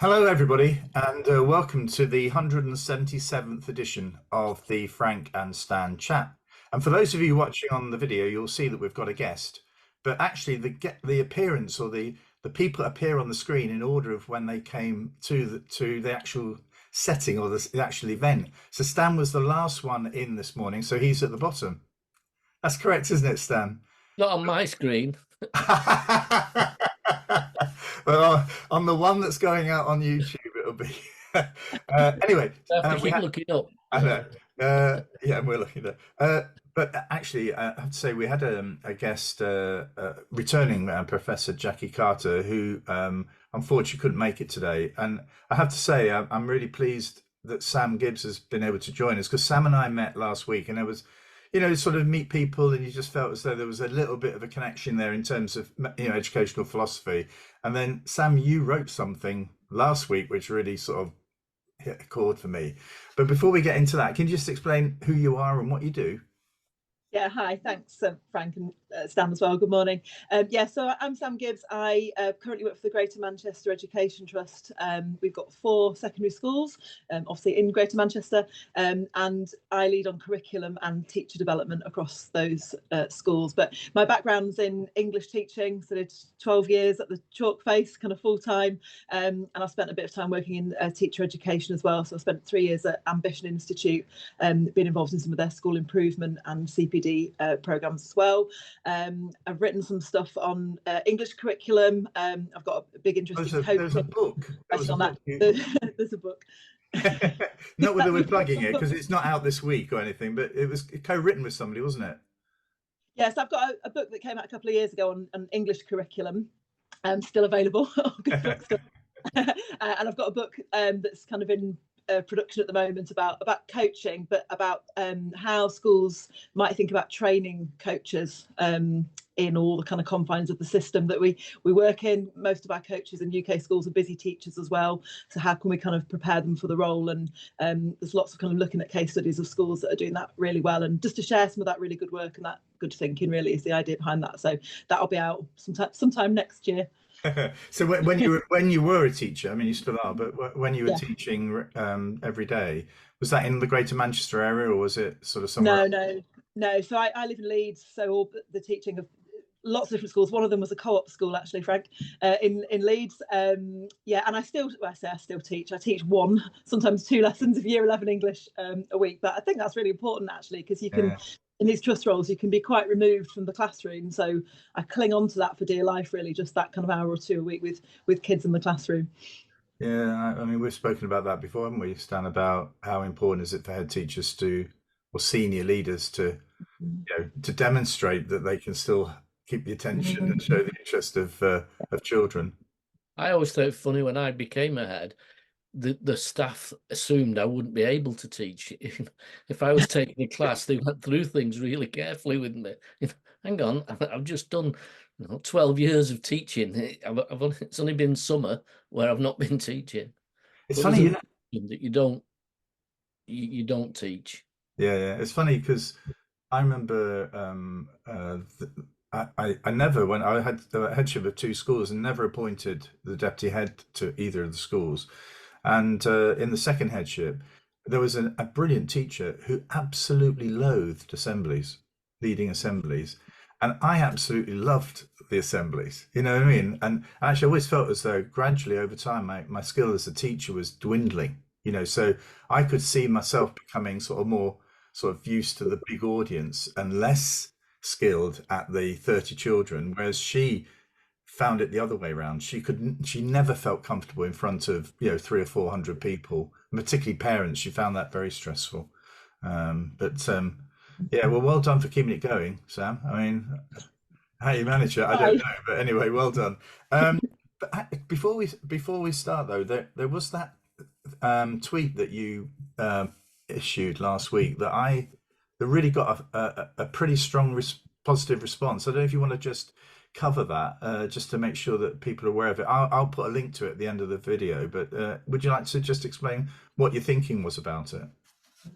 Hello, everybody, and welcome to the 177th edition of the Frank and Stan chat. And for those of you watching on the video, you'll see that we've got a guest, but actually the appearance or the people appear on the screen in order of when they came to the actual setting or the actual event. So Stan was the last one in this morning, so he's at the bottom. That's correct, isn't it, Stan? Not on my screen. Well, on the one that's going out on YouTube, it'll be. Anyway, I have to keep looking up. I know. Yeah, we're looking at. But actually, I have to say we had a guest returning Professor Jackie Carter, who unfortunately couldn't make it today. And I have to say, I'm really pleased that Sam Gibbs has been able to join us, because Sam and I met last week, and there was, sort of meet people, and you just felt as though there was a little bit of a connection there in terms of, educational philosophy. And then Sam, you wrote something last week which really sort of hit a chord for me. But before we get into that, can you just explain who you are and what you do? Yeah, hi, thanks Frank and Stan as well. Good morning. So I'm Sam Gibbs. I currently work for the Greater Manchester Education Trust. We've got 4 secondary schools, obviously in Greater Manchester, and I lead on curriculum and teacher development across those schools. But my background's in English teaching, so I did 12 years at the Chalk Face, kind of full time, and I spent a bit of time working in teacher education as well. So I spent 3 years at Ambition Institute, being involved in some of their school improvement and CPD programs as well. I've written some stuff on English curriculum. I've got a big interest in There's a book. There's a book. Not whether we're plugging it, because it's not out this week or anything, but it was co-written with somebody, wasn't it? Yes, I've got a book that came out a couple of years ago on English curriculum, still available. Good book still. And I've got a book that's kind of in production at the moment about coaching, but about how schools might think about training coaches in all the kind of confines of the system that we work in. Most of our coaches in UK schools are busy teachers as well, so how can we kind of prepare them for the role? And there's lots of kind of looking at case studies of schools that are doing that really well, and just to share some of that really good work and that good thinking really is the idea behind that. So that'll be out sometime next year. So when you were a teacher, I mean, you still are, but when you were teaching every day, was that in the Greater Manchester area, or was it sort of somewhere? No. So I live in Leeds, so all the teaching of lots of different schools. One of them was a co-op school, actually, Frank, in Leeds. And I still teach. I teach 1, sometimes 2 lessons of Year 11 English a week. But I think that's really important, actually, because you can. In these trust roles, you can be quite removed from the classroom. So I cling on to that for dear life, really, just that kind of hour or 2 a week with kids in the classroom. Yeah, I mean, we've spoken about that before, haven't we, Stan, about how important is it for head teachers or senior leaders to demonstrate that they can still keep the attention and show the interest of children. I always thought it funny when I became a head, the staff assumed I wouldn't be able to teach. If I was taking a class, they went through things really carefully with me. Hang on, I've just done 12 years of teaching. It's only been summer where I've not been teaching. It's funny that you don't teach. Yeah, it's funny because I remember I never, when I had the headship of 2 schools, and never appointed the deputy head to either of the schools. And in the second headship, there was a brilliant teacher who absolutely loathed assemblies, leading assemblies. And I absolutely loved the assemblies, you know what I mean? And actually, I always felt as though gradually over time, my skill as a teacher was dwindling, so I could see myself becoming sort of more sort of used to the big audience and less skilled at the 30 children, whereas she found it the other way around. She never felt comfortable in front of 300 or 400 people, particularly parents. She found that very stressful. Well done for keeping it going, Sam. I mean, how you manage it, I don't know, but anyway, well done. But before we start though, there was that tweet that you issued last week that really got a pretty strong positive response. I don't know if you want to just cover that, just to make sure that people are aware of it. I'll put a link to it at the end of the video, but would you like to just explain what your thinking was about it?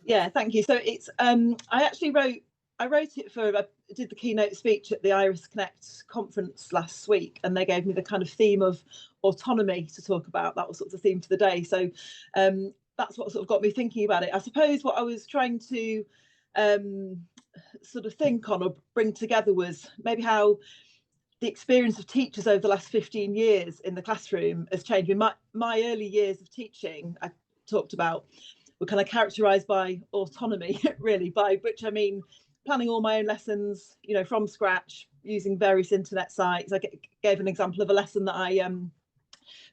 Yeah, thank you. So it's I actually wrote I wrote it for, I did the keynote speech at the Iris Connect conference last week, and they gave me the kind of theme of autonomy to talk about. That was sort of the theme for the day. So that's what sort of got me thinking about it. I suppose what I was trying to sort of think on or bring together was maybe how the experience of teachers over the last 15 years in the classroom has changed. My early years of teaching, I talked about, were kind of characterised by autonomy, really, by which I mean planning all my own lessons, you know, from scratch, using various internet sites. I gave an example of a lesson that I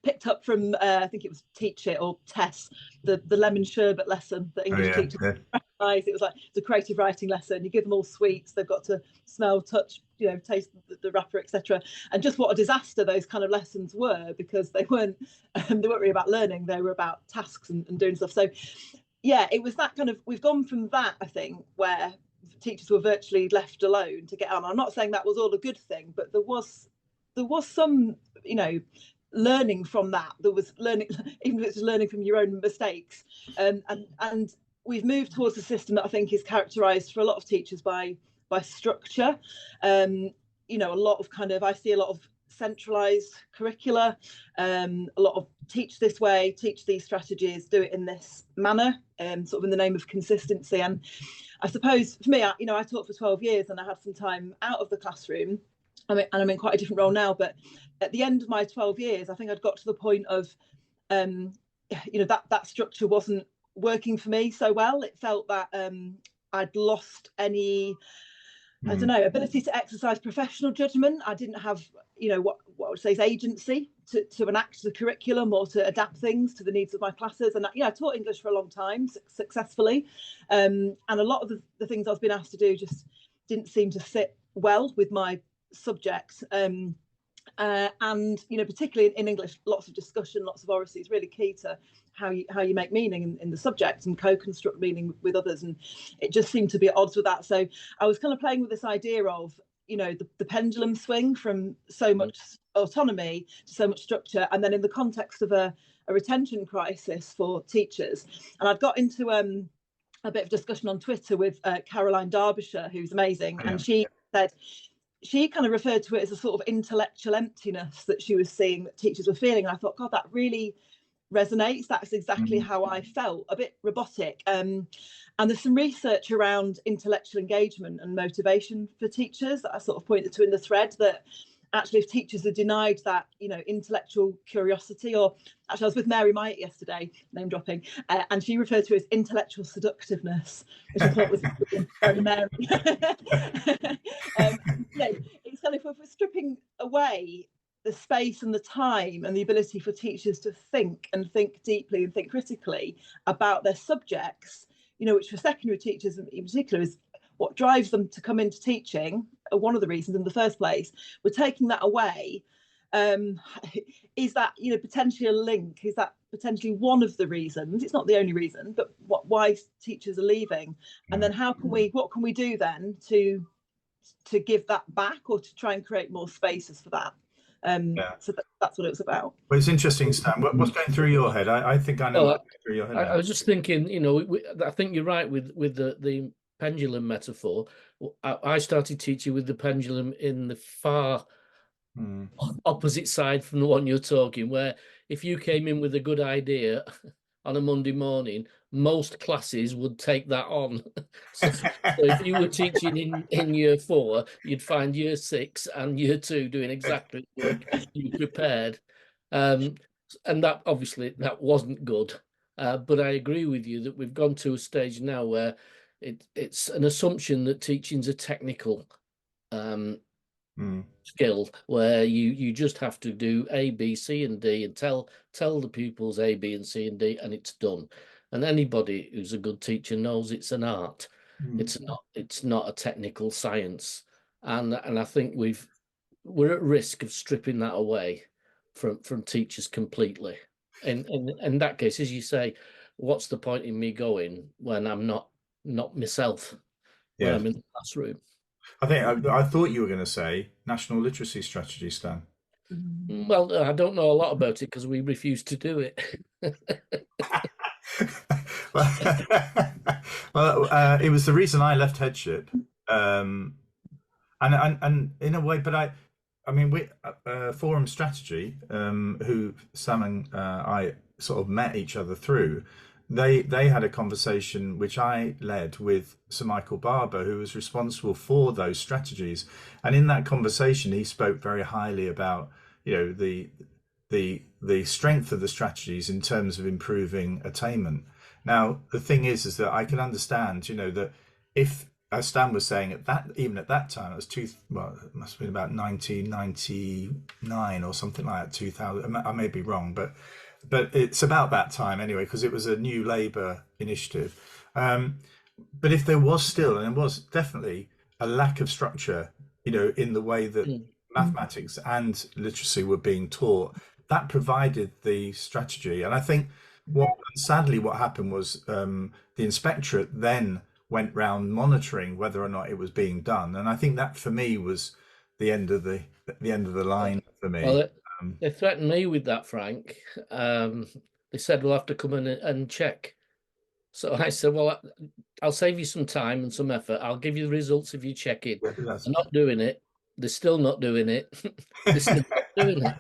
picked up from, I think it was Teach It or Tess, the lemon sherbet lesson that English teachers recognise. It was like, it's a creative writing lesson. You give them all sweets. They've got to smell, touch, you know, taste the wrapper, etc. And just what a disaster those kind of lessons were, because they weren't really about learning. They were about tasks and doing stuff. So yeah, it was that kind of, we've gone from that, I think, where teachers were virtually left alone to get on. I'm not saying that was all a good thing, but there was some, you know, learning from that. There was learning, even if it's learning from your own mistakes. And we've moved towards a system that I think is characterised for a lot of teachers by structure. You know, a lot of kind of, I see a lot of centralised curricula, a lot of teach this way, teach these strategies, do it in this manner, sort of in the name of consistency. And I suppose for me, you know, I taught for 12 years and I had some time out of the classroom. I mean, and I'm in quite a different role now, but at the end of my 12 years, I think I'd got to the point of, you know, that structure wasn't working for me so well. It felt that I'd lost any, I don't know, ability to exercise professional judgment. I didn't have, you know, what I would say is agency to enact the curriculum or to adapt things to the needs of my classes. And, you know, I taught English for a long time successfully. And a lot of the things I was being asked to do just didn't seem to sit well with my subject. And, you know, particularly in English, lots of discussion, lots of oracy is really key to how you make meaning in the subject and co-construct meaning with others. And it just seemed to be at odds with that. So I was kind of playing with this idea of, you know, the pendulum swing from so much autonomy to so much structure. And then in the context of a retention crisis for teachers. And I'd got into a bit of discussion on Twitter with Caroline Derbyshire, who's amazing. And she said, she kind of referred to it as a sort of intellectual emptiness that she was seeing that teachers were feeling. And I thought, God, that really resonates. That's exactly how I felt, a bit robotic. And there's some research around intellectual engagement and motivation for teachers that I sort of pointed to in the thread, that actually if teachers are denied that, you know, intellectual curiosity, or actually I was with Mary Myatt yesterday, name dropping, and she referred to it as intellectual seductiveness, which I thought was very Mary. You know, it's kind of, if we're stripping away the space and the time and the ability for teachers to think deeply and think critically about their subjects, you know, which for secondary teachers in particular is what drives them to come into teaching, one of the reasons in the first place. We're taking that away. Is that, you know, potentially a link? Is that potentially one of the reasons? It's not the only reason, but why teachers are leaving? And then what can we do then to give that back, or to try and create more spaces for that? So that's what it was about. Well, it's interesting, Stan. What's going through your head? I think I know what's going through your head. I was just thinking, you know, I think you're right with the pendulum metaphor. I started teaching with the pendulum in the far opposite side from the one you're talking, where if you came in with a good idea on a Monday morning, most classes would take that on. So if you were teaching in year 4, you'd find year 6 and year 2 doing exactly what you prepared. And that obviously that wasn't good. But I agree with you that we've gone to a stage now where it's an assumption that teaching's a technical skill, where you just have to do A, B, C, and D and tell the pupils A, B, and C, and D, and it's done. And anybody who's a good teacher knows it's an art. It's not a technical science. And I think we're at risk of stripping that away from teachers completely. And in that case, as you say, what's the point in me going when I'm not myself when I'm in the classroom? I thought you were going to say national literacy strategy, Stan. Well, I don't know a lot about it because we refuse to do it. Well, it was the reason I left headship. Um, and in a way, but I mean, we Forum Strategy, who Sam and I sort of met each other through. They had a conversation which I led with Sir Michael Barber, who was responsible for those strategies. And in that conversation, he spoke very highly about, you know, the strength of the strategies in terms of improving attainment. Now, the thing is that I can understand, you know, that if, as Stan was saying, even at that time, it was well, it must have been about 1999 or something like that, 2000. I may be wrong, but it's about that time anyway, because it was a new Labour initiative. But if there was still, and there was definitely a lack of structure, you know, in the way that mathematics and literacy were being taught, that provided the strategy. And I think sadly what happened was the inspectorate then went round monitoring whether or not it was being done, and I think that for me was the end of the line for me. Well, they threatened me with that, Frank. They said we'll have to come in and check. So I said, well, I'll save you some time and some effort. I'll give you the results if you check it. They're not doing it. They're still not doing it. They're still not doing it.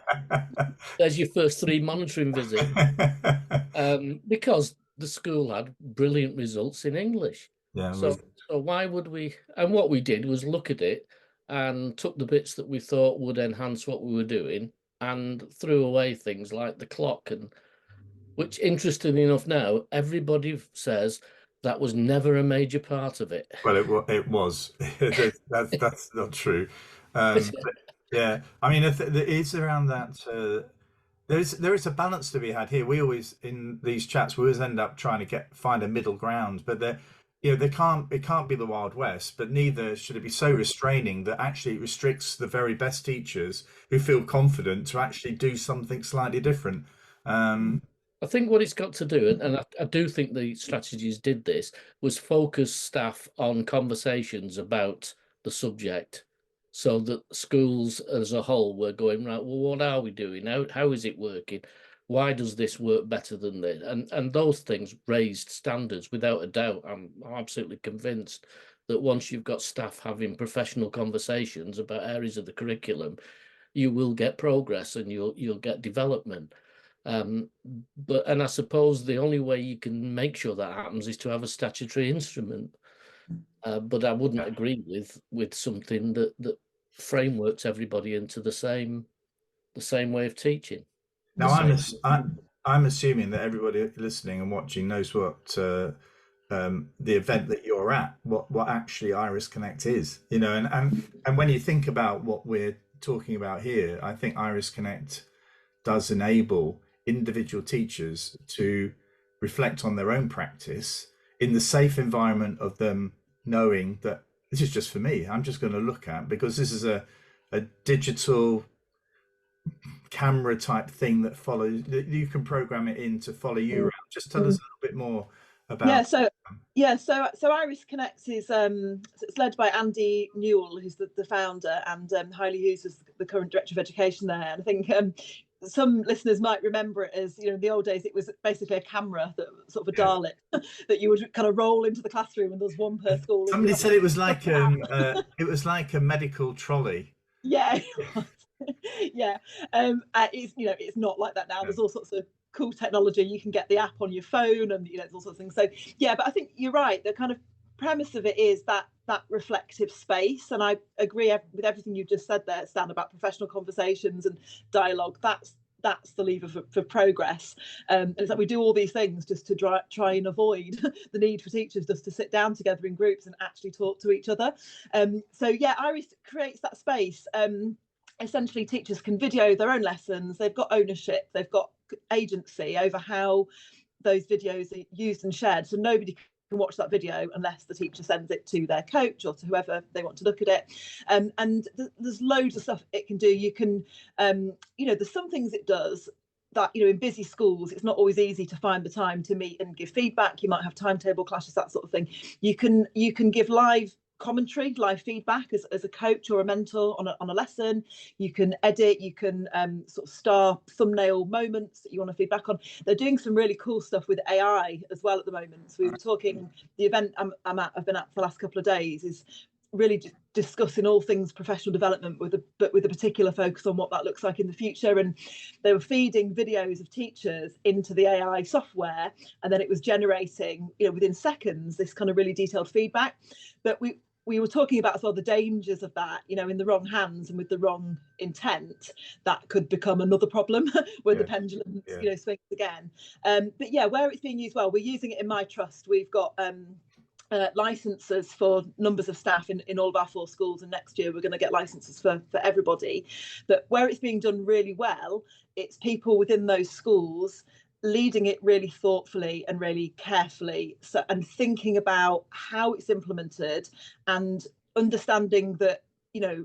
There's your first 3 monitoring visits. Because the school had brilliant results in English. Yeah. So why would we? And what we did was look at it and took the bits that we thought would enhance what we were doing and threw away things like the clock, and which, interestingly enough, now everybody says that was never a major part of it. Well, it was. That's not true. But yeah, I mean, it's around that. There is a balance to be had here. We always, in these chats, we always end up trying to find a middle ground, but it can't be the Wild West, but neither should it be so restraining that actually it restricts the very best teachers who feel confident to actually do something slightly different. I think what it's got to do, and I do think the strategies did this, was focus staff on conversations about the subject, so that schools as a whole were going, right, well, what are we doing? How is it working? Why does this work better than this? And those things raised standards without a doubt. I'm absolutely convinced that once you've got staff having professional conversations about areas of the curriculum, you will get progress and you'll get development. But I suppose the only way you can make sure that happens is to have a statutory instrument. But I wouldn't agree with something that frameworks everybody into the same way of teaching. Now, I'm assuming that everybody listening and watching knows what the event that you're at, what actually Iris Connect is, you know, and when you think about what we're talking about here, I think Iris Connect does enable individual teachers to reflect on their own practice in the safe environment of them knowing that this is just for me. I'm just going to look at, because this is a digital camera type thing that follows, that you can program it in to follow you around. Just tell us a little bit more about. So Iris Connect is it's led by Andy Newell, who's the founder, and Hailey Hughes is the current director of education there. And I think some listeners might remember it as, you know, in the old days it was basically a camera, that sort of a Dalek that you would kind of roll into the classroom, and there's one per school. Somebody said it was like a medical trolley. Yeah. Yeah. It's, you know, it's not like that now. There's all sorts of cool technology. You can get the app on your phone, and, you know, there's all sorts of things. So yeah, but I think you're right. The kind of premise of it is that reflective space, and I agree with everything you've just said there, Stan, about professional conversations and dialogue. That's the lever for progress. And it's like we do all these things just to try and avoid the need for teachers just to sit down together in groups and actually talk to each other. So yeah, Iris creates that space. Essentially, teachers can video their own lessons. They've got ownership. They've got agency over how those videos are used and shared. So nobody can watch that video unless the teacher sends it to their coach or to whoever they want to look at it. And there's loads of stuff it can do. You can, you know, there's some things it does that, you know, in busy schools, it's not always easy to find the time to meet and give feedback. You might have timetable clashes, that sort of thing. You can give live commentary, live feedback as a coach or a mentor on a lesson. You can edit, you can sort of star thumbnail moments that you want to feedback on. They're doing some really cool stuff with AI as well at the moment. So we were talking, the event I've been at for the last couple of days is really discussing all things professional development but with a particular focus on what that looks like in the future. And they were feeding videos of teachers into the AI software, and then it was generating, within seconds, this kind of really detailed feedback. But we were talking about as well the dangers of that, in the wrong hands and with the wrong intent, that could become another problem where the pendulum, swings again. But yeah, where it's being used well, we're using it in my trust. We've got licenses for numbers of staff in all of our 4 schools, and next year we're going to get licenses for everybody. But where it's being done really well, it's people within those schools leading it really thoughtfully and really carefully, and thinking about how it's implemented, and understanding that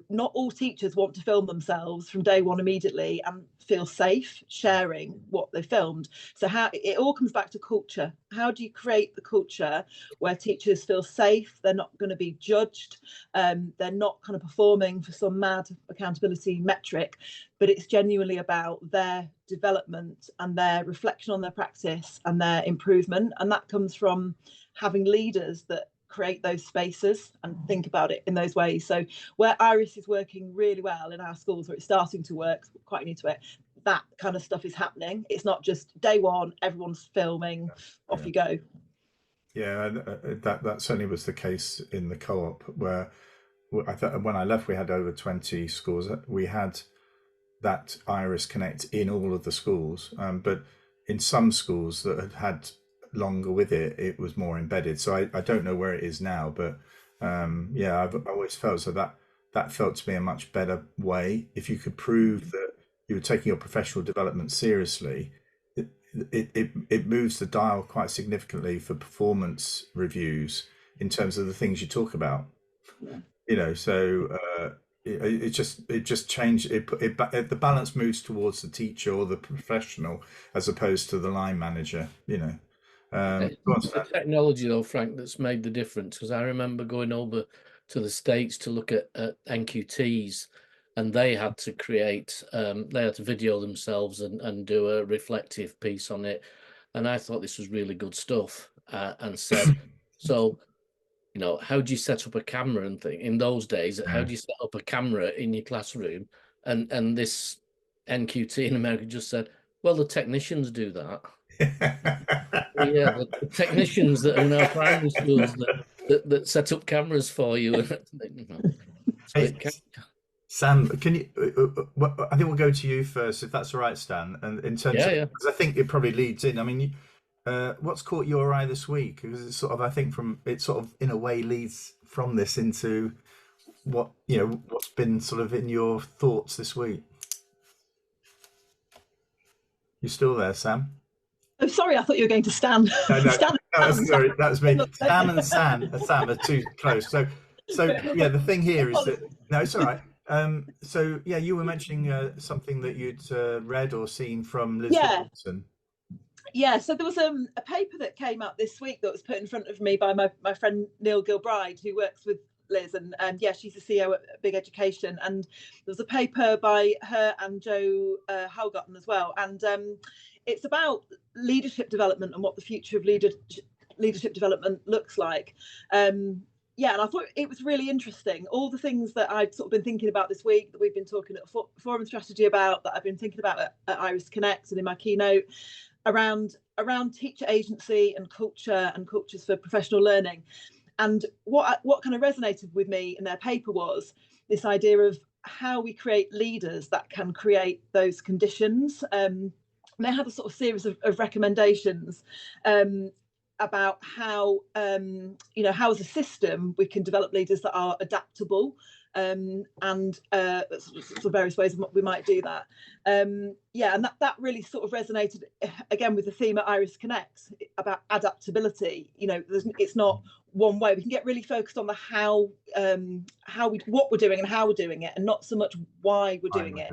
not all teachers want to film themselves from day one immediately and feel safe sharing what they filmed. So how it all comes back to culture. How do you create the culture where teachers feel safe? They're not going to be judged. They're not kind of performing for some mad accountability metric, but it's genuinely about their development and their reflection on their practice and their improvement. And that comes from having leaders that create those spaces and think about it in those ways. So where Iris is working really well in our schools, where it's starting to work, quite new to it, that kind of stuff is happening. It's not just day one, everyone's filming, off you go. Yeah, that certainly was the case in the co-op, where I thought when I left we had over 20 schools. We had that Iris Connect in all of the schools, but in some schools that had longer with it, it was more embedded. So I don't know where it is now, but I've always felt so that felt to me a much better way. If you could prove that you were taking your professional development seriously, it moves the dial quite significantly for performance reviews in terms of the things you talk about. So it just changed it. The balance moves towards the teacher or the professional as opposed to the line manager. It's the technology though, Frank, that's made the difference, because I remember going over to the States to look at NQTs, and they had to create they had to video themselves and do a reflective piece on it, and I thought this was really good stuff, and said so how do you set up a camera and thing in those days? How do you set up a camera in your classroom? And this NQT in America just said, well, the technicians do that. Yeah, the technicians that are in our primary schools that set up cameras for you. Sam, can you? I think we'll go to you first, if that's all right, Stan. And in terms of, because I think it probably leads in. I mean, what's caught your eye this week? Because it's sort of, I think, it sort of in a way leads from this into what's been sort of in your thoughts this week. You still there, Sam? Oh, sorry, I thought you were going to Stan. No, sorry, that was me. Sam and Sam are too close. So yeah, the thing here is that it's all right. So yeah, you were mentioning something that you'd read or seen from Liz Robinson. Yeah, so there was a paper that came out this week that was put in front of me by my friend Neil Gilbride, who works with Liz, and she's the CEO at Big Education, and there was a paper by her and Joe Halgotten as well, and it's about leadership development and what the future of leadership development looks like. And I thought it was really interesting. All the things that I'd sort of been thinking about this week, that we've been talking at Forum Strategy about, that I've been thinking about at Iris Connect and in my keynote, around teacher agency and culture and cultures for professional learning. And what kind of resonated with me in their paper was this idea of how we create leaders that can create those conditions. They had a sort of series of recommendations about how, how as a system we can develop leaders that are adaptable, and sort of various ways we might do that. And that really sort of resonated again with the theme at Iris Connect about adaptability. It's not one way. We can get really focused on the what we're doing and how we're doing it, and not so much why we're doing it.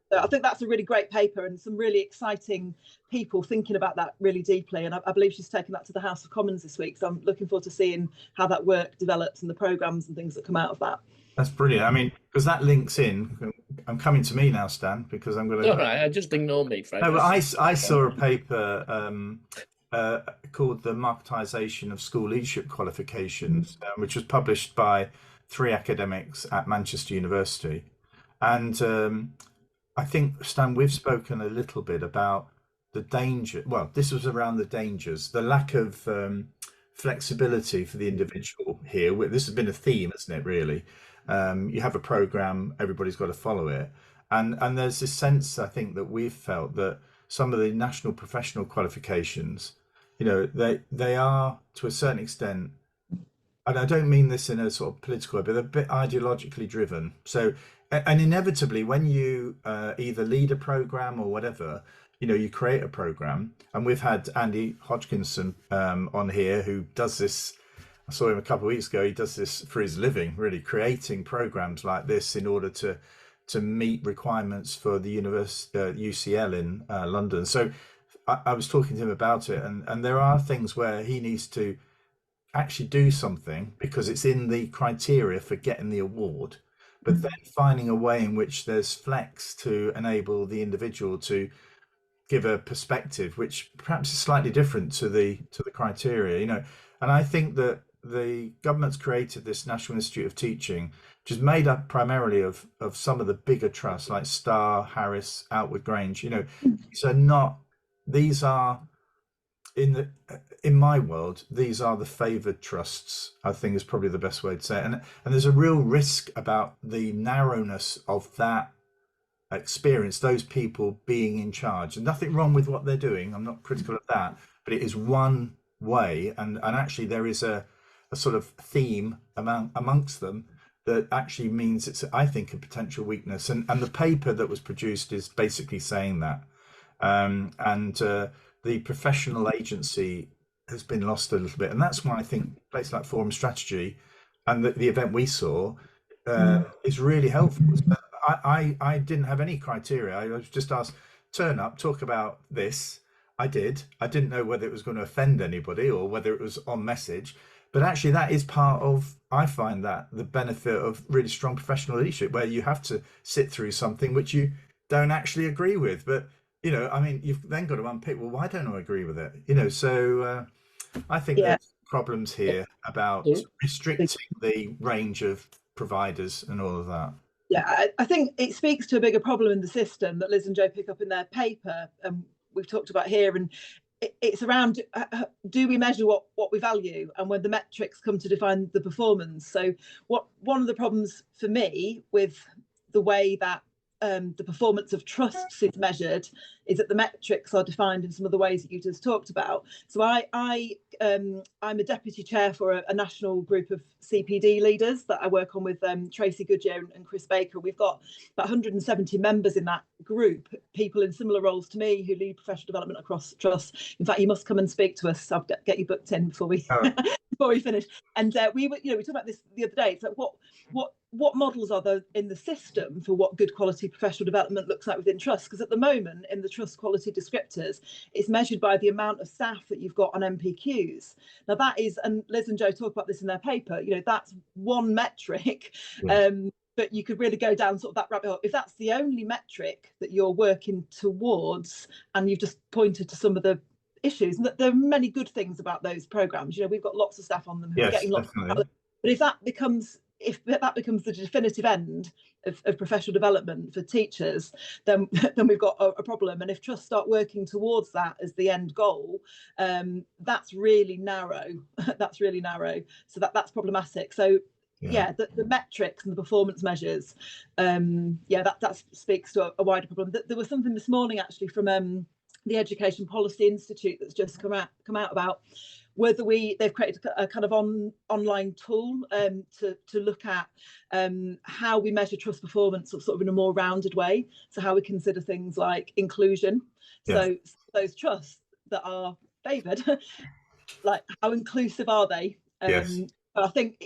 So I think that's a really great paper, and some really exciting people thinking about that really deeply. And I believe she's taken that to the House of Commons this week. So I'm looking forward to seeing how that work develops and the programmes and things that come out of that. That's brilliant. I mean, because that links in. I'm coming to me now, Stan, because I'm going to. All right, just ignore me, Frank. No, but I saw a paper called the Marketisation of School Leadership Qualifications, which was published by three academics at Manchester University. And I think, Stan, we've spoken a little bit about the danger. Well, this was around the dangers, the lack of flexibility for the individual here. This has been a theme, hasn't it, really? You have a program, everybody's got to follow it. And there's this sense, I think, that we've felt that some of the national professional qualifications, they are, to a certain extent, and I don't mean this in a sort of political way, but they're a bit ideologically driven. So, and inevitably, when you either lead a program or whatever, you create a program. And we've had Andy Hodgkinson on here who does this. I saw him a couple of weeks ago. He does this for his living, really creating programs like this in order to meet requirements for the UCL in London. So I was talking to him about it, and there are things where he needs to actually do something because it's in the criteria for getting the award, but then finding a way in which there's flex to enable the individual to give a perspective which perhaps is slightly different to the criteria. And I think that the government's created this National Institute of Teaching, which is made up primarily of some of the bigger trusts like Starr, Harris, Outward Grange. These are in my world, these are the favoured trusts, I think is probably the best way to say it. And there's a real risk about the narrowness of that experience, those people being in charge. And nothing wrong with what they're doing, I'm not critical of that, but it is one way, and actually there is a sort of theme amongst them that actually means it's, I think, a potential weakness. And the paper that was produced is basically saying that. The professional agency has been lost a little bit, and that's why I think places like Forum Strategy and the event we saw is really helpful. I didn't have any criteria. I was just asked, turn up, talk about this. I didn't know whether it was going to offend anybody or whether it was on message, but actually that is part of, I find that the benefit of really strong professional leadership, where you have to sit through something which you don't actually agree with, but you've then got to unpick, well, why don't I agree with it? So I think there's problems here about restricting the range of providers and all of that. Yeah, I think it speaks to a bigger problem in the system that Liz and Joe pick up in their paper, and we've talked about here. And it's around, do we measure what we value, and when the metrics come to define the performance. So one of the problems for me with the way that the performance of trusts is measured is that the metrics are defined in some of the ways that you just talked about. So I'm a deputy chair for a national group of CPD leaders that I work on with Tracy Goodyear and Chris Baker. We've got about 170 members in that group, people in similar roles to me who lead professional development across trusts. In fact, you must come and speak to us. I'll get you booked in before we before we finish. And we talked about this the other day. It's like what models are there in the system for what good quality professional development looks like within trusts? Because at the moment, in the trust quality descriptors, it's measured by the amount of staff that you've got on MPQs. Now that is, and Liz and Joe talk about this in their paper, that's one metric, but you could really go down sort of that rabbit hole. If that's the only metric that you're working towards, and you've just pointed to some of the issues, and there are many good things about those programs. We've got lots of staff on them who are getting lots of, but if that becomes the definitive end of professional development for teachers, then we've got a problem. And if trusts start working towards that as the end goal, that's really narrow. That's really narrow. So that's problematic. So the metrics and the performance measures, that speaks to a wider problem. There was something this morning actually from the Education Policy Institute that's just come out about whether they've created a kind of online tool to look at how we measure trust performance sort of in a more rounded way. So how we consider things like inclusion. So those trusts that are favoured, like how inclusive are they? But I think,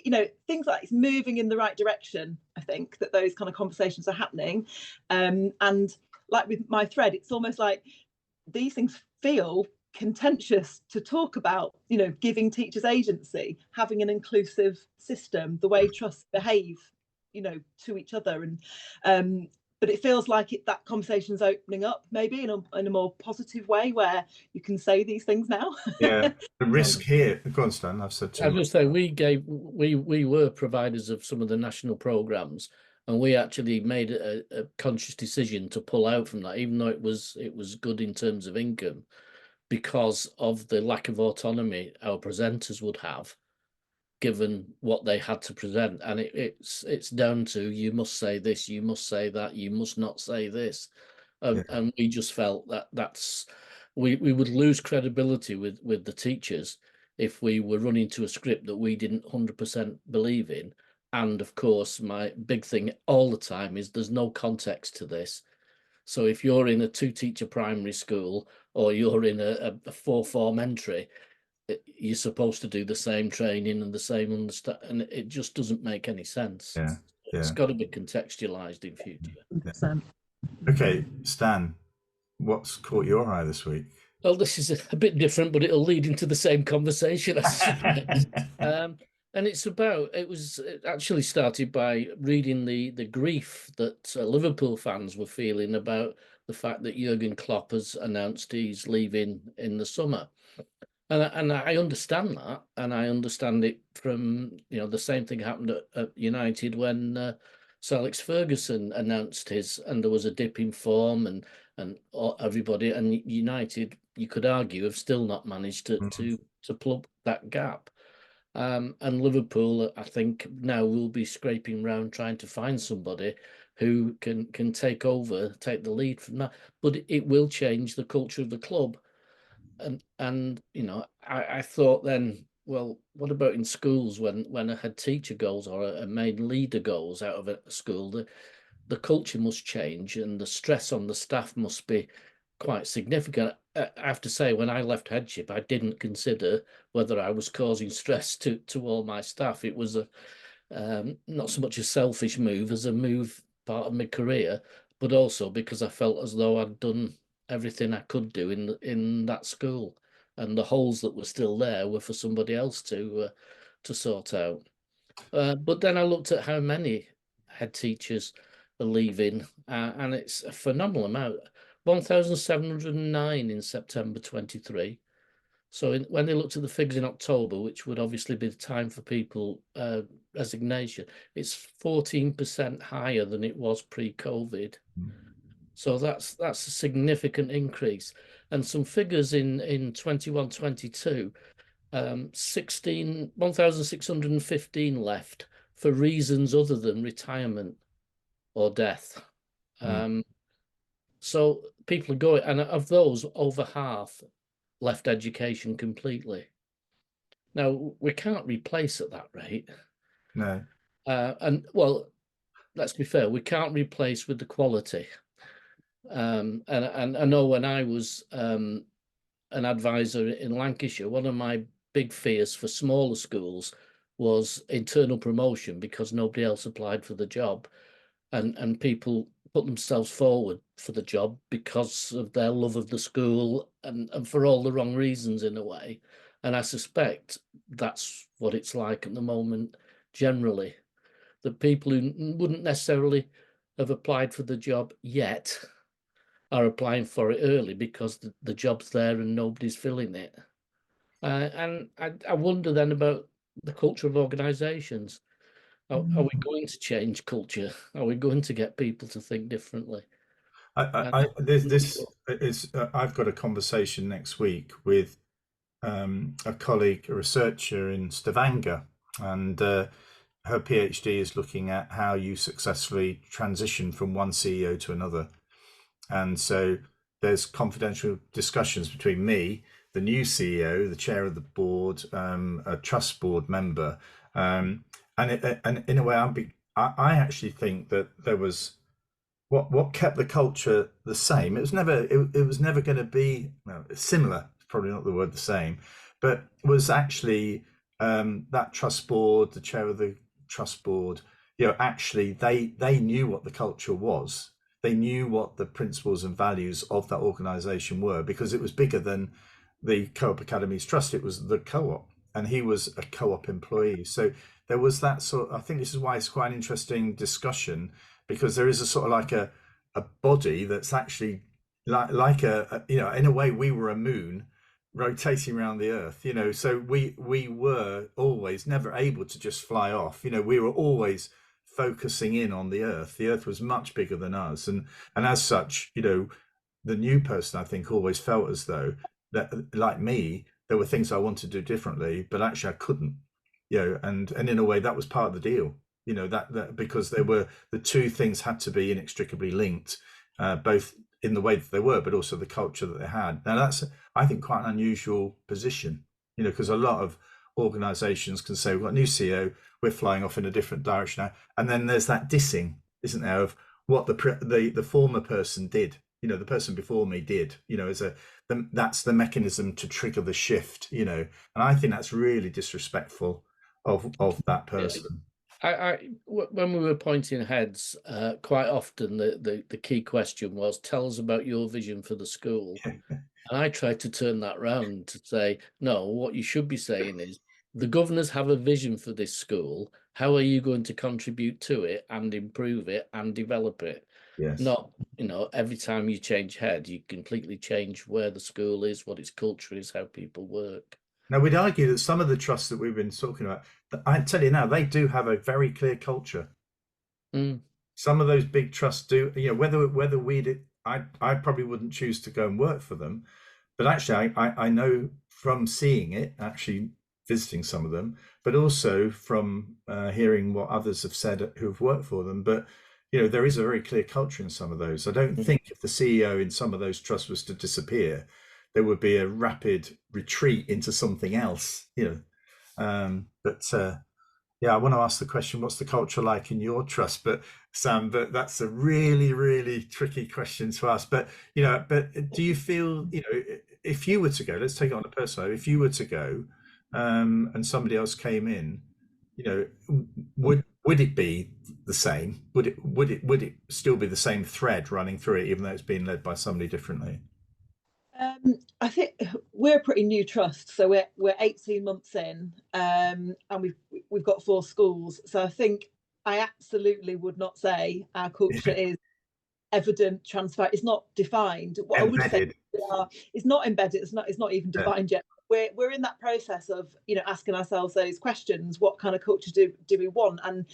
things like it's moving in the right direction. I think that those kind of conversations are happening. And like with my thread, it's almost like these things feel contentious to talk about, giving teachers agency, having an inclusive system, the way trusts behave, to each other. And but it feels like that conversation's opening up, maybe in a more positive way, where you can say these things now. Yeah, the risk here. Go on, Stan. I've said too I'll much. just say we were providers of some of the national programs, and we actually made a conscious decision to pull out from that, even though it was good in terms of income, because of the lack of autonomy our presenters would have, given what they had to present. And it's down to, you must say this, you must say that, you must not say this. Yeah. And we just felt that we would lose credibility with the teachers if we were running to a script that we didn't 100% believe in. And of course, my big thing all the time is there's no context to this. So if you're in a 2-teacher primary school, or you're in a 4-form entry, you're supposed to do the same training and the same understand, and it just doesn't make any sense. Yeah, It's got to be contextualized in future. 100%. Okay, Stan, what's caught your eye this week? Well, this is a bit different, but it'll lead into the same conversation, I suspect. And it was actually started by reading the grief that Liverpool fans were feeling about the fact that Jurgen Klopp has announced he's leaving in the summer. And I understand that, and I understand it from, the same thing happened at United when Sir Alex Ferguson announced his, and there was a dip in form, and everybody, and United, you could argue, have still not managed to plug that gap. And Liverpool, I think, now will be scraping around trying to find somebody who can take the lead from that. But it will change the culture of the club. And I thought then, well, what about in schools when a head teacher goes, or a main leader goes out of a school? The culture must change, and the stress on the staff must be quite significant. I have to say, when I left headship, I didn't consider whether I was causing stress to all my staff. It was not so much a selfish move as a move part of my career, but also because I felt as though I'd done everything I could do in that school, and the holes that were still there were for somebody else to sort out. But then I looked at how many head teachers are leaving, and it's a phenomenal amount. 1,709 in September 23. So when they looked at the figures in October, which would obviously be the time for people resignation, it's 14% higher than it was pre-COVID. So that's a significant increase. And some figures in 21-22, 1,615 left for reasons other than retirement or death. So people are going, and of those, over half left education completely. Now, we can't replace at that rate. No. And well, let's be fair, we can't replace with the quality. And I know when I was an advisor in Lancashire, one of my big fears for smaller schools was internal promotion, because nobody else applied for the job, and people put themselves forward for the job because of their love of the school, and for all the wrong reasons in a way. And I suspect that's what it's like at the moment generally, that people who wouldn't necessarily have applied for the job yet are applying for it early because the job's there and nobody's filling it. And I wonder then about the culture of organisations. Are we going to change culture? Are we going to get people to think differently? I've got a conversation next week with a colleague, a researcher in Stavanger, and her PhD is looking at how you successfully transition from one CEO to another. And so there's confidential discussions between me, the new CEO, the chair of the board, a trust board member, and in a way, I actually think that there was what kept the culture the same. It was never going to be, well, similar. It's probably not the word the same, but was actually that trust board, the chair of the trust board. Actually, they knew what the culture was. They knew what the principles and values of that organisation were, because it was bigger than the Co-op Academies Trust. It was the co-op, and he was a co-op employee. So there was that sort. I think this is why it's quite an interesting discussion, because there is a sort of like a a body that's actually like you know, in a way we were a moon rotating around the earth, you know, so we were always never able to just fly off, you know, we were always focusing in on the earth. The earth was much bigger than us, and as such, you know, the new person I think always felt as though that, like me, there were things I wanted to do differently, but actually I couldn't, you know, and in a way that was part of the deal, you know, that because they were, the two things had to be inextricably linked, both in the way that they were, but also the culture that they had. Now that's, I think, quite an unusual position, you know, because a lot of organizations can say, we've got a new CEO, we're flying off in a different direction now, and then there's that dissing, isn't there, of what the former person did, you know, the person before me did, you know, that's the mechanism to trigger the shift, you know, and I think that's really disrespectful of that person. When we were pointing heads, quite often the key question was, tell us about your vision for the school. And I tried to turn that round to say, no, what you should be saying is, the governors have a vision for this school. How are you going to contribute to it and improve it and develop it? Yes. Not, you know, every time you change head, you completely change where the school is, what its culture is, how people work. Now, we'd argue that some of the trusts that we've been talking about, I tell you now, they do have a very clear culture. Some of those big trusts do, you know, whether we did, I probably wouldn't choose to go and work for them, but actually I know from seeing it, actually visiting some of them, but also from hearing what others have said who've worked for them. But you know, there is a very clear culture in some of those. I don't think if the CEO in some of those trusts was to disappear, there would be a rapid retreat into something else, you know. Yeah, I want to ask the question, what's the culture like in your trust? But Sam, but that's a really, really tricky question to ask. But, you know, but do you feel, you know, if you were to go, let's take it on a personal level, if you were to go and somebody else came in, you know, would it be the same? Would it still be the same thread running through it, even though it's being led by somebody differently? I think we're a pretty new trust, so we're 18 months in, and we've got 4 schools. So I think I absolutely would not say our culture is evident, transparent. It's not defined. What Embedded. I would say is not embedded. It's not even defined yet. We're in that process of, you know, asking ourselves those questions. What kind of culture do we want? And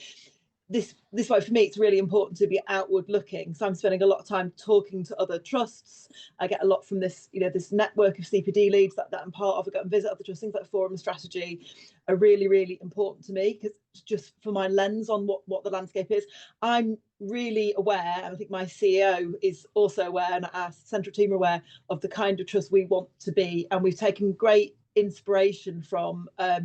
this way, for me, it's really important to be outward looking. So I'm spending a lot of time talking to other trusts. I get a lot from this, you know, this network of CPD leads that I'm part of. I go and visit other trusts. Things like forum and strategy are really, really important to me, because just for my lens on what the landscape is. I'm really aware, and I think my CEO is also aware, and our central team are aware of the kind of trust we want to be. And we've taken great inspiration from a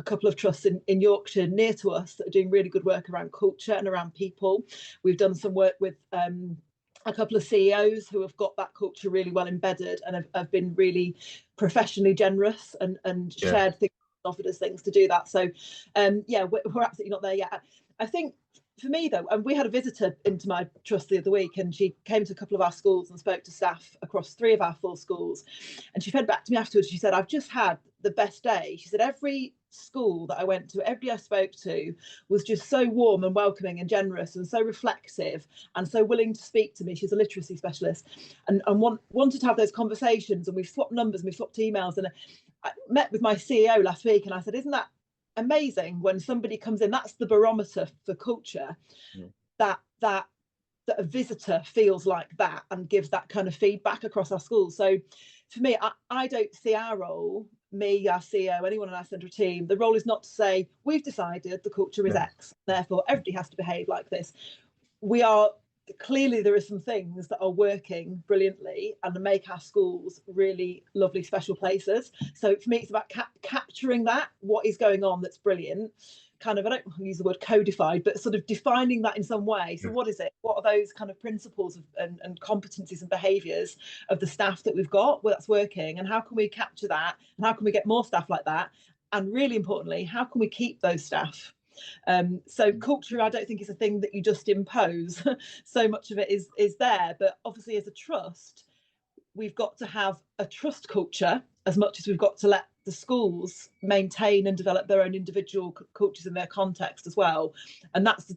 couple of trusts in Yorkshire near to us that are doing really good work around culture and around people. We've done some work with a couple of CEOs who have got that culture really well embedded and have been really professionally generous and shared things, offered us things to do that. So yeah, we're absolutely not there yet. I think for me though, and we had a visitor into my trust the other week, and she came to a couple of our schools and spoke to staff across 3 of our 4 schools, and she fed back to me afterwards. She said, I've just had the best day. She said, every school that I went to, everybody I spoke to was just so warm and welcoming and generous and so reflective and so willing to speak to me. She's a literacy specialist, and wanted to have those conversations, and we've swapped numbers and we've swapped emails. And I met with my CEO last week, and I said, isn't that amazing when somebody comes in? That's the barometer for culture, that a visitor feels like that and gives that kind of feedback across our schools. So for me, I don't see our role, me, our CEO, anyone on our central team, the role is not to say we've decided the culture is X, therefore everybody has to behave like this. We are clearly, there are some things that are working brilliantly and make our schools really lovely, special places. So for me, it's about capturing that, what is going on that's brilliant, kind of, I don't use the word codified, but sort of defining that in some way. So what is it? What are those kind of principles and competencies and behaviours of the staff that we've got where that's working, and how can we capture that, and how can we get more staff like that? And really importantly, how can we keep those staff? So culture, I don't think is a thing that you just impose. So much of it is there, but obviously as a trust, we've got to have a trust culture as much as we've got to let the schools maintain and develop their own individual cultures in their context as well. And that's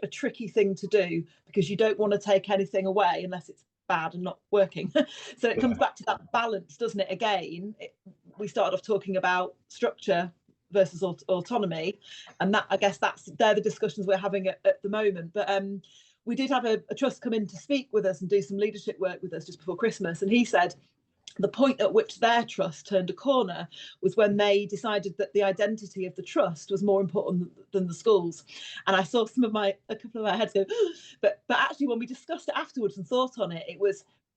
a tricky thing to do, because you don't want to take anything away unless it's bad and not working. So it comes back to that balance, doesn't it? Again, we started off talking about structure versus autonomy, and that, I guess, they're the discussions we're having at the moment. But we did have a trust come in to speak with us and do some leadership work with us just before Christmas, and he said the point at which their trust turned a corner was when they decided that the identity of the trust was more important than the schools. And I saw a couple of my heads go, but actually when we discussed it afterwards and thought on it,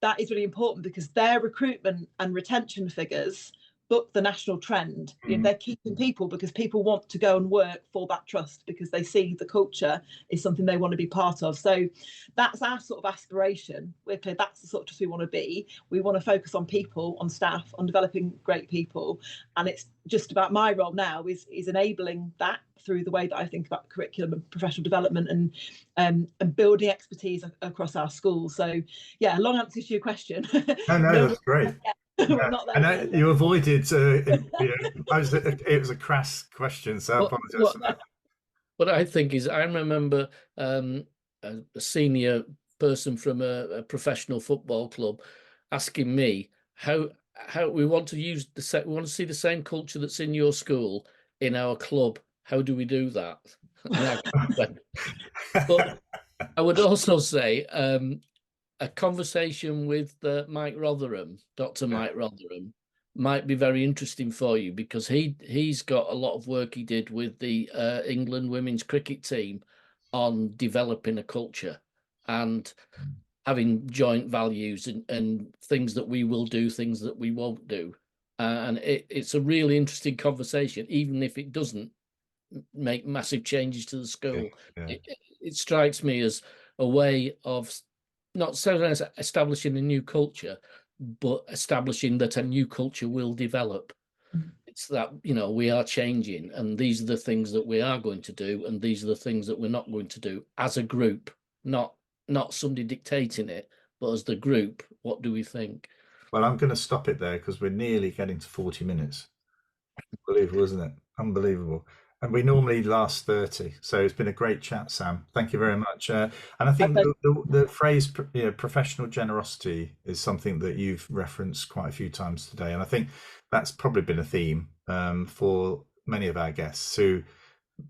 that is really important, because their recruitment and retention figures book the national trend. You know, they're keeping people because people want to go and work for that trust, because they see the culture is something they want to be part of. So that's our sort of aspiration. We're clear that's the sort of trust we want to be. We want to focus on people, on staff, on developing great people, and it's just about my role now is enabling that through the way that I think about curriculum and professional development and building expertise across our schools. So yeah, long answer to your question. No, that's great. We're not there. And you avoided, it was a crass question, so I apologize for that. What I think is, I remember a senior person from a professional football club asking me how we want to we want to see the same culture that's in your school in our club. How do we do that? But I would also say a conversation with Mike Rotherham, Dr. Mike Rotherham, might be very interesting for you, because he's got a lot of work he did with the England women's cricket team on developing a culture and having joint values and things that we will do, things that we won't do. And it's a really interesting conversation, even if it doesn't make massive changes to the school. It strikes me as a way of not so as establishing a new culture, but establishing that a new culture will develop. It's that, we are changing, and these are the things that we are going to do, and these are the things that we're not going to do as a group, not somebody dictating it, but as the group, what do we think? Well, I'm going to stop it there, because we're nearly getting to 40 minutes. Unbelievable, isn't it? Unbelievable. And we normally last 30. So it's been a great chat, Sam. Thank you very much. And I think the phrase professional generosity is something that you've referenced quite a few times today. And I think that's probably been a theme for many of our guests, who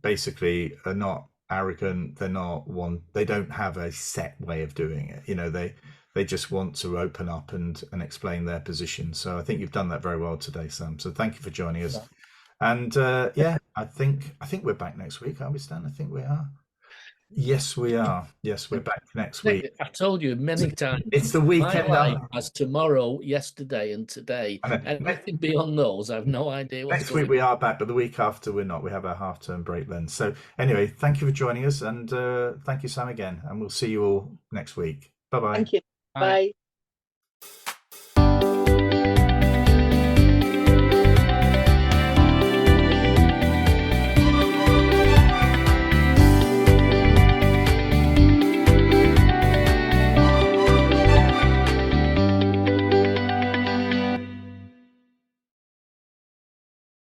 basically are not arrogant. They don't have a set way of doing it. They just want to open up and explain their position. So I think you've done that very well today, Sam. So thank you for joining us. And I think we're back next week, aren't we, Stan? I think we are. Yes, we are. Yes, we're back next week. I told you many times. It's the weekend. My life as tomorrow, yesterday, and today. And anything beyond those, I have no idea. Next week we are back, but the week after we're not. We have our half-term break then. So anyway, thank you for joining us, and thank you, Sam, again. And we'll see you all next week. Bye-bye. Thank you. Bye.